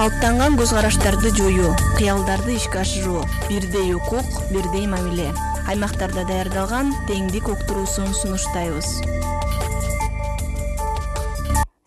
калыптанган көз караштарды жоюу, кыялдарды ишке ашыруу, бирдей укук, бирдей мамиле. Аймактарда даярдалган теңдик уктуруусун сунуштайбыз.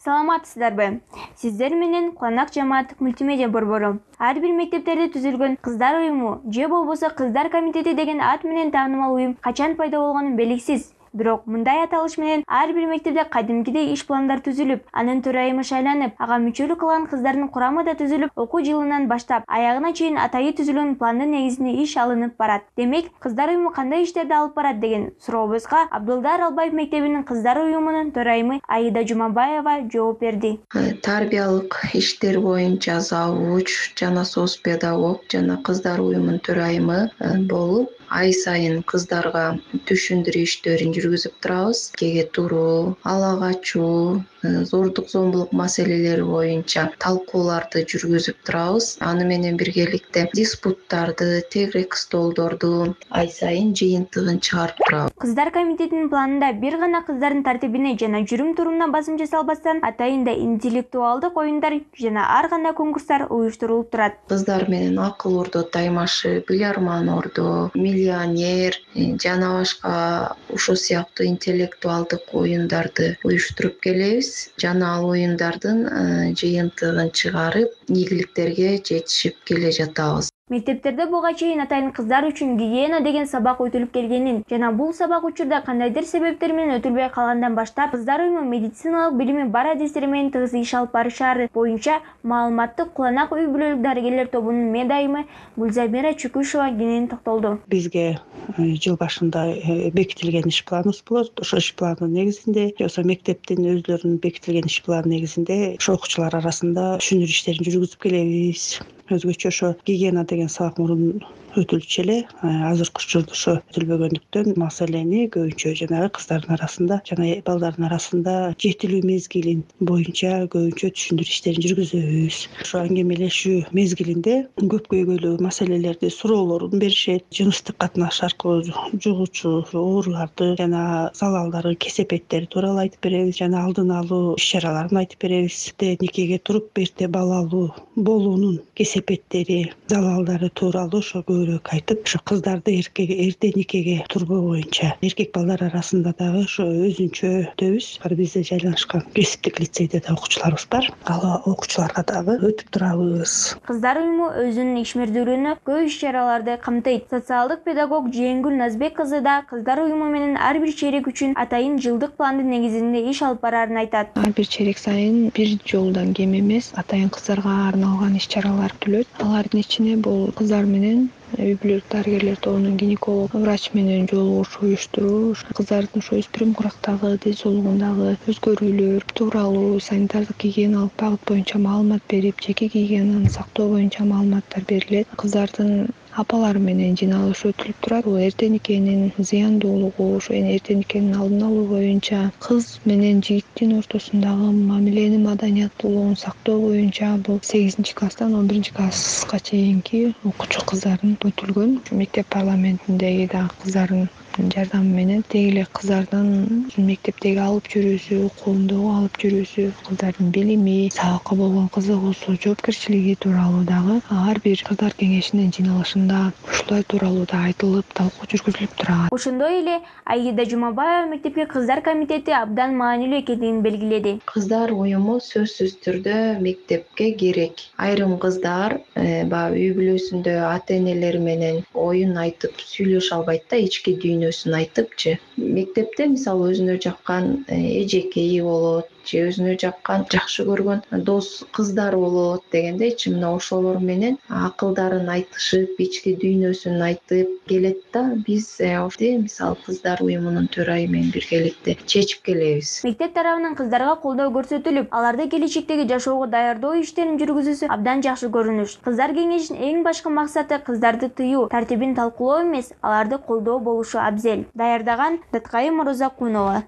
Саламатсыздарбы? Сиздер менен Куланак жамааттык мультимедиа борбору. Ар бир мектептерде түзүлгөн кыздар уюму же болбосо кыздар комитети деген ат менен таанымал уюм качан пайда болгону белгисиз. Бирок мындай аталыш менен ар бир мектепте кадимкидей иш пландар түзүлүп, анын төрайымы шайланып, ага мүчөлүк кылган кыздардын курамы да түзүлүп, окуу жылынан баштап аягына чейин атайы түзүлгөн пландын негизинде иш алынып барат. Демек, кыздар уюму кандай иштерди алып барат деген сурообузга Абдылда Аралбаев мектебинин кыздар уюмунун төрайымы Аида Жумабаева жооп берди. Тарбиялык иштер боюнча завуч жана соц педагог жана кыздар уюмунун төрайымы болуп, ай сайын кыздарга түшүндүрүү иштерин жүргүзүп турабыз. Кеге туруу, ала качуу, зордук зомбулук маселелери боюнча талкууларды жүргүзүп турабыз. Аны менен биргеликте диспуттарды, тегерек столдорду ай сайын жыйынтыгын чыгарып турабыз. Кыздар комитетинин планында бир гана кыздардын тартибине жана жүрүм-турумуна басым жасалбастан, атайында интеллектуалдык оюндар жана ар кандай конкурстар уюштурулуп турат. Кыздар менен акыл ордо таймашы, билярман ордо, миллионер жана башка ушул сыяктуу интеллектуалдык оюндарды уюштуруп келебиз. Жана ал оюндардын жыйынтыгын чыгарып, ийгиликтерге жетишип келе жатабыз. Мектептерде буга чейин атайын кыздар үчүн гигиена деген сабак өтүлүп келгенин жана бул сабак учурда кандайдыр себептер менен өтүлбөй калгандан баштап кыздар уюму медициналык билими бар адистер менен тыгыз иш алып барышаары боюнча маалыматты Куланак үй бүлөлүк дарыгерлер тобунун медайымы Гүлзамира Чүкүшева кенен токтолду. Бизге жыл башында бекитилген иш планыбыз болот. Ошол иш пландын негизинде, ошо мектептин өзлөрүнүн бекитилген иш планы негизинде ошо окуучулар арасында түшүндүрүү иштерин жүргүзүп келебиз. Өзгөчө ошо гигиена деген сабак мурун өтүлчү эле, азыркы учурда ошо өтүлбөгөндүктөн маселени көбүнчө жанагы кыздардын арасында жана балдардын арасында жетилүү мезгилин боюнча көбүнчө түшүндүрүү иштерин жүргүзөбүз. Ошо аңгемелешүү мезгилинде көп көйгөйлүү маселелерди, суроолорун беришет. Жыныстык катнаш аркылуу жугуучу ооруларды жана залалдары, кесепеттери тууралуу айтып беребиз жана алдын алуу иш-чараларын айтып беребиз. Никеге туруп эрте балалуу болуунун кесепеттери, залалдары тууралуу ошо көбүрөөк айтып, ошо кыздарды эрте никеге турбоо боюнча эркек балдар арасында дагы ошо өзүнчө өтөбүз. Бизде жайланышкан кесиптик лицейде да окуучуларыбыз бар. Ал окуучуларга дагы өтүп турабыз. Кыздар уюму өзүнүн ишмердүүлүгүнө көп иш-чараларды камтыйт. Социалдык педагог Жээнгүл Назбек кызы да кыздар уюму менен ар бир чейрек үчүн атайын жылдык пландын негизинде иш алып бараарын айтат. Ар бир чейрек сайын бир жолудан кем эмес атайын кыздарга арналган иш-чаралар өтүлөт. Алардын ичине бул кыздар менен үй бүлөлүк дарыгерлер тобунун гинеколог врач менен жолугушуу уюштуруу, кыздардын ошо өспүрүм курактагы, ден соолугундагы өзгөрүүлөр тууралуу санитардык гигиеналык багыт боюнча маалымат берип, жеке гигиенаны сактоо боюнча маалыматтар берилет. Кыздардын апалары менен жыйналыш өтүлүп турат. Бул эрте никенин зыяндуулугу, ошо эрте никенин алдын алуу боюнча, кыз менен жигиттин ортосундагы мамилени, маданияттуулугун сактоо боюнча бул 8-класстан 11-класска чейинки окуучу кыздардын өтүлгөн. Мектеп парламентиндеги да кыздардын жардамы менен деги эле кыздардын мектептеги алып жүрүүсү, окуундогу алып жүрүүсү, кыздардын билими, сабакка болгон кызыгуусу, жоопкерчилиги тууралуу дагы ар бир кыздар кеңешинин жыйналышында ушулар тууралуу да айтылып, талкуу жүргүзүлүп турат. Ошондой эле Аида Жумабаева мектепке кыздар комитети абдан маанилүү экенин белгиледи. Кыздар уюму сөзсүз түрдө мектепке керек. Айрым кыздар баягы үй бүлөсүндө ата-энелери менен оюн айтып сүйлөшө албайт да, ички дүйнөсүн айтыпчы. Мектепте мисалы өзүнө жаккан эжекеи болот, же өзүнө жаккан жакшы көргөн дос кыздар болот дегендейчи, мына ошолор менен акылдарын айтышып, ички дүйнөсүн айтып келет да, биз мисалы кыздар уюмунун төрайымы менен биргеликте чечип келебиз. Мектеп тарабынан кыздарга колдоо көрсөтүлүп, аларды келечектеги жашоого даярдоо иштерин жүргүзүүсү абдан жакшы көрүнүш. Кыздар кеңешинин эң башкы максаты кыздарды тыюу, тартибин талкуулоо эмес, аларды колдоо болушу абзел. Даярдаган Даткайым Роза Кунова.